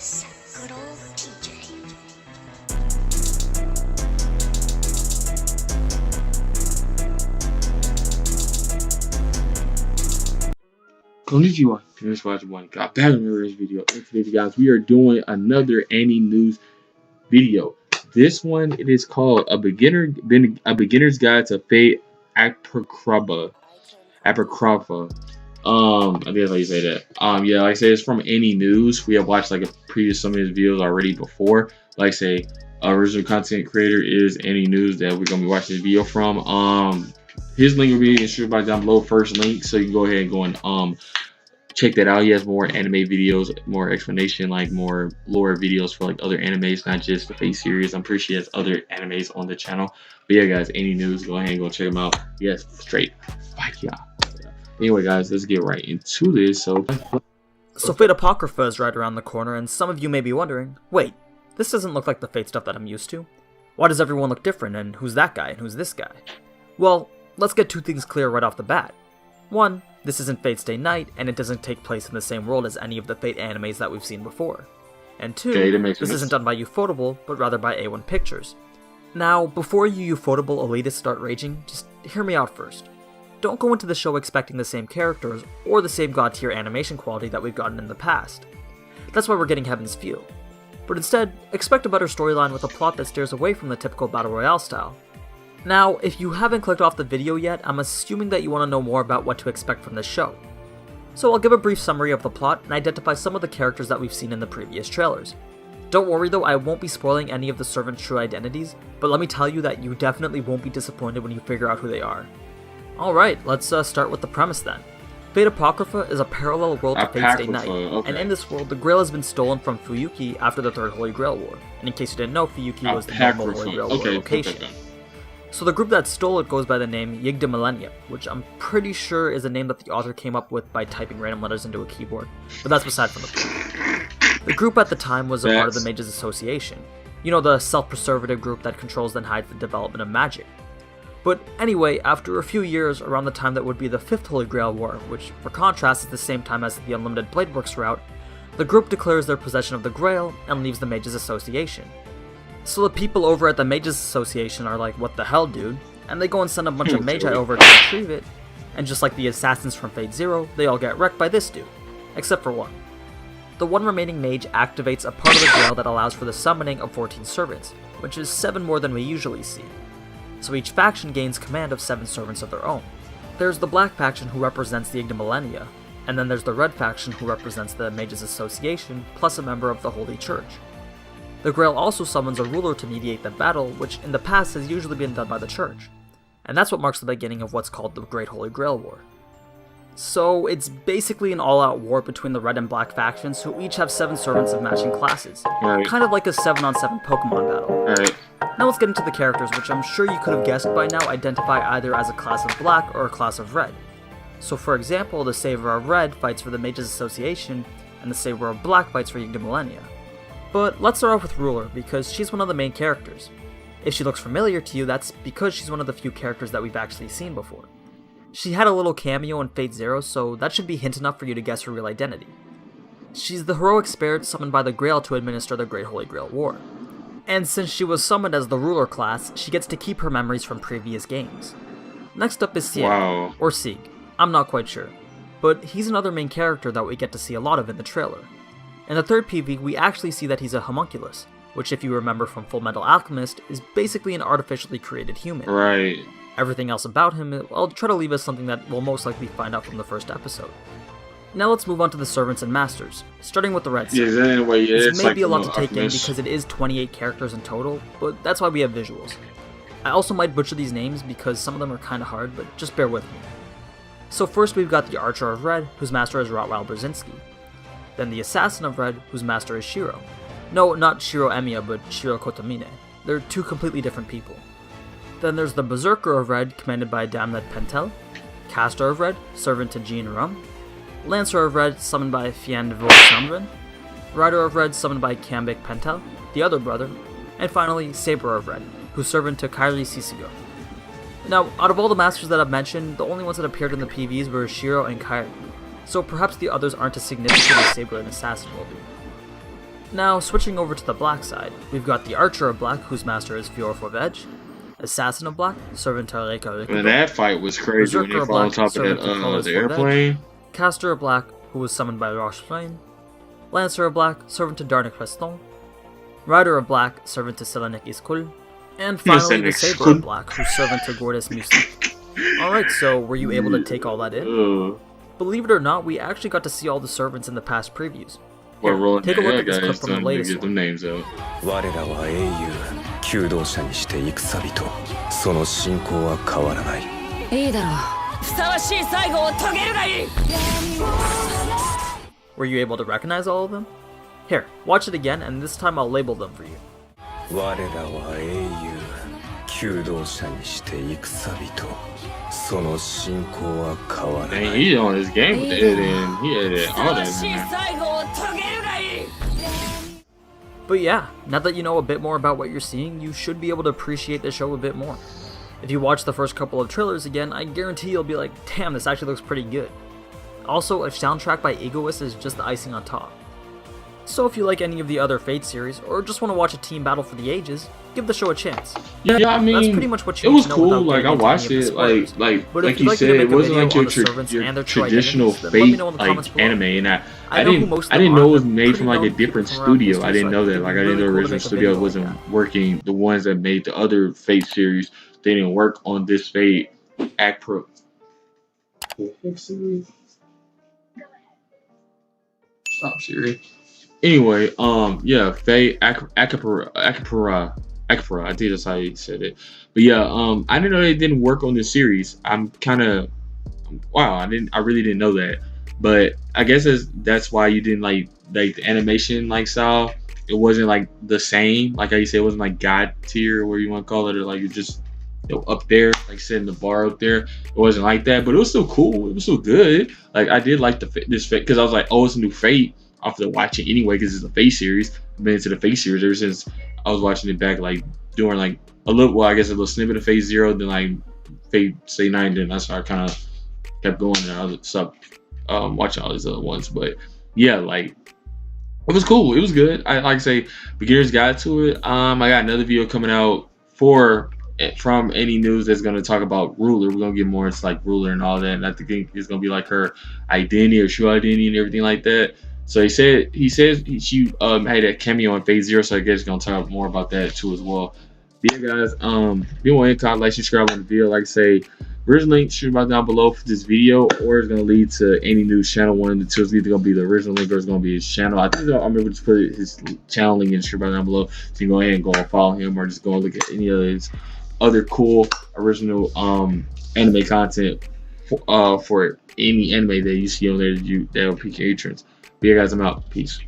Yes, good old TJ. Konnichiwa, here's watching one. Got back in this video. And today, guys, we are doing another any news video. This one, it is called a beginner's guide to Fate Apocrypha. Apocrypha. I think that's how you say that. Yeah, like I say, it's from any news. We have watched like some of his videos already before. Like I say, original content creator is any news that we're gonna be watching this video from. His link will be in the description box down below, first link, so you can go ahead and go and check that out. He has more anime videos, more explanation, like more lore videos for like other animes, not just the Fate series. I'm pretty sure he has other animes on the channel. But yeah, guys, any news, go ahead and go check him out. Yes, straight fuck yeah. Anyway, guys, let's get right into this. So Fate Apocrypha is right around the corner, and some of you may be wondering, wait, this doesn't look like the Fate stuff that I'm used to. Why does everyone look different, and who's that guy, and who's this guy? Well, let's get two things clear right off the bat. One, this isn't Fate Stay Night, and it doesn't take place in the same world as any of the Fate animes that we've seen before. And two, this isn't done by Ufotable, but rather by A1 Pictures. Now, before you Ufotable elitists start raging, just hear me out first. Don't go into the show expecting the same characters, or the same god tier animation quality that we've gotten in the past. That's why we're getting Heaven's Feel. But instead, expect a better storyline with a plot that steers away from the typical Battle Royale style. Now, if you haven't clicked off the video yet, I'm assuming that you want to know more about what to expect from this show. So I'll give a brief summary of the plot and identify some of the characters that we've seen in the previous trailers. Don't worry though, I won't be spoiling any of the servants' true identities, but let me tell you that you definitely won't be disappointed when you figure out who they are. Alright, let's start with the premise then. Fate Apocrypha is a parallel world to Fate Stay Night, and in this world, the Grail has been stolen from Fuyuki after the Third Holy Grail War. And in case you didn't know, Fuyuki was the normal Holy Grail War location. So the group that stole it goes by the name Yig de Millennia, which I'm pretty sure is a name that the author came up with by typing random letters into a keyboard, but that's beside from the point. The group at the time was a part of the Mages Association, you know, the self-preservative group that controls and hides the development of magic. But anyway, after a few years, around the time that would be the Fifth Holy Grail War, which for contrast is the same time as the Unlimited Bladeworks route, the group declares their possession of the Grail and leaves the Mages Association. So the people over at the Mages Association are like, what the hell, dude? And they go and send a bunch of Magi over to retrieve it, and just like the assassins from Fate Zero, they all get wrecked by this dude. Except for one. The one remaining mage activates a part of the Grail that allows for the summoning of 14 servants, which is 7 more than we usually see. So each faction gains command of 7 servants of their own. There's the Black faction who represents the Yig de Millennia, and then there's the Red faction who represents the Mages Association, plus a member of the Holy Church. The Grail also summons a ruler to mediate the battle, which in the past has usually been done by the Church. And that's what marks the beginning of what's called the Great Holy Grail War. So it's basically an all-out war between the Red and Black factions who each have 7 servants of matching classes. Kind of like a 7-on-7 Pokemon battle. Now let's get into the characters, which I'm sure you could have guessed by now identify either as a class of Black or a class of Red. So for example, the Saver of Red fights for the Mages Association, and the Saver of Black fights for Yig de Millennia. But let's start off with Ruler, because she's one of the main characters. If she looks familiar to you, that's because she's one of the few characters that we've actually seen before. She had a little cameo in Fate Zero, so that should be hint enough for you to guess her real identity. She's the heroic spirit summoned by the Grail to administer the Great Holy Grail War. And since she was summoned as the Ruler class, she gets to keep her memories from previous games. Next up is Tsiah, or Sieg, I'm not quite sure, but he's another main character that we get to see a lot of in the trailer. In the third PV, we actually see that he's a homunculus, which if you remember from Fullmetal Alchemist, is basically an artificially created human. Right. Everything else about him, I'll try to leave us something that we'll most likely find out from the first episode. Now let's move on to the servants and masters, starting with the Red side. This may be a lot to take in because it is 28 characters in total, but that's why we have visuals. I also might butcher these names because some of them are kinda hard, but just bear with me. So first we've got the Archer of Red, whose master is Rotwal Brzezinski. Then the Assassin of Red, whose master is Shiro. No, not Shiro Emiya, but Shiro Kotomine. They're 2 completely different people. Then there's the Berserker of Red, commanded by Damned Pentel. Caster of Red, servant to Jean Rum. Lancer of Red, summoned by Fian Sandrin. Rider of Red, summoned by Kambik Pentel, the other brother. And finally, Saber of Red, who's servant to Kairi Sisigo. Now, out of all the masters that I've mentioned, the only ones that appeared in the PVs were Shiro and Kairi. So perhaps the others aren't as significant as Saber and Assassin will be. Now, switching over to the black side, we've got the Archer of Black, whose master is Fior Veg, Assassin of Black, servant to Reika And that fight was crazy when they Berserker of fell on Black, top of servant that, to Colors the for Veg, airplane. Caster of Black, who was summoned by Roche Flame, Lancer of Black, servant to Darnik Reston, Rider of Black, servant to Selenik Iskul, and finally the Saber of Black, who's servant to Gordes Music. Alright, so were you able to take all that in? Believe it or not, we actually got to see all the servants in the past previews. Here, take a look at this clip from the latest one. Names out. 我らは英雄求道者にして戦人その信仰は変わらないいいだろうふさわしい最後を遂げるがいい Were you able to recognize all of them? Here, watch it again, and this time I'll label them for you. 我らは英雄求道者にして戦人その信仰は変わらない Dang, he's on his game with the editing. He edited all that. ふさわしい最後を遂げるがいい But yeah, now that you know a bit more about what you're seeing, you should be able to appreciate the show a bit more. If you watch the first couple of trailers again, I guarantee you'll be like, damn, this actually looks pretty good. Also, a soundtrack by Egoist is just the icing on top. So if you like any of the other Fate series, or just want to watch a team battle for the ages, give the show a chance. Yeah, I mean, that's pretty much what you it need was to know cool. without Like I getting into watched any of it, the spoilers. But like if you you'd like said, me to it make a wasn't video like on the servants your and their traditional identities, then let me Fate know in the like comments below. anime, and I I know who didn't most of I them didn't are, know it was they're made pretty from like a known different people from around studio. history, I didn't so know I that. think Like I it'd didn't be know the really cool to original make a studio video on wasn't that. working. The ones that made the other Fate series, they didn't work on this Fate APOCRYPHA. Stop, Siri. Anyway, yeah, Fate APOCRYPHA. I think that's how you said it. But yeah, I didn't know they didn't work on this series. I'm kind of wow. I really didn't know that. But I guess that's why you didn't like the animation like style. It wasn't like the same. Like how you say, it wasn't like God tier, or you want to call it, or like you're just up there, like setting the bar up there. It wasn't like that, but it was still cool. It was still good. Like I did like this Fate because I was like, oh, it's a new Fate. After watching anyway, because it's a Fate series. I've been into the Fate series ever since I was watching it back, like doing like a little snippet of Fate Zero, then like Fate Stay 9, then that's how I kind of kept going and other stuff, watching all these other ones. But yeah, like it was cool. It was good. I like to say beginner's guide to it. I got another video coming out from any news that's gonna talk about Ruler. We're gonna get more into like Ruler and all that, and I think it's gonna be like her identity or true identity and everything like that. So she had a cameo in Phase Zero, so I guess gonna talk more about that too as well. But yeah, guys, if you want to comment, like, subscribe on the video. Like I say, original link should be down below for this video, or it's gonna lead to any news channel. One of the two is either gonna be the original link or it's gonna be his channel. I think I'm able to put his channel link in the description down below, so you can go ahead and go and follow him, or just go and look at any of his other cool original anime content for any anime that you see on there that will pique your interest. But yeah, guys, I'm out. Peace.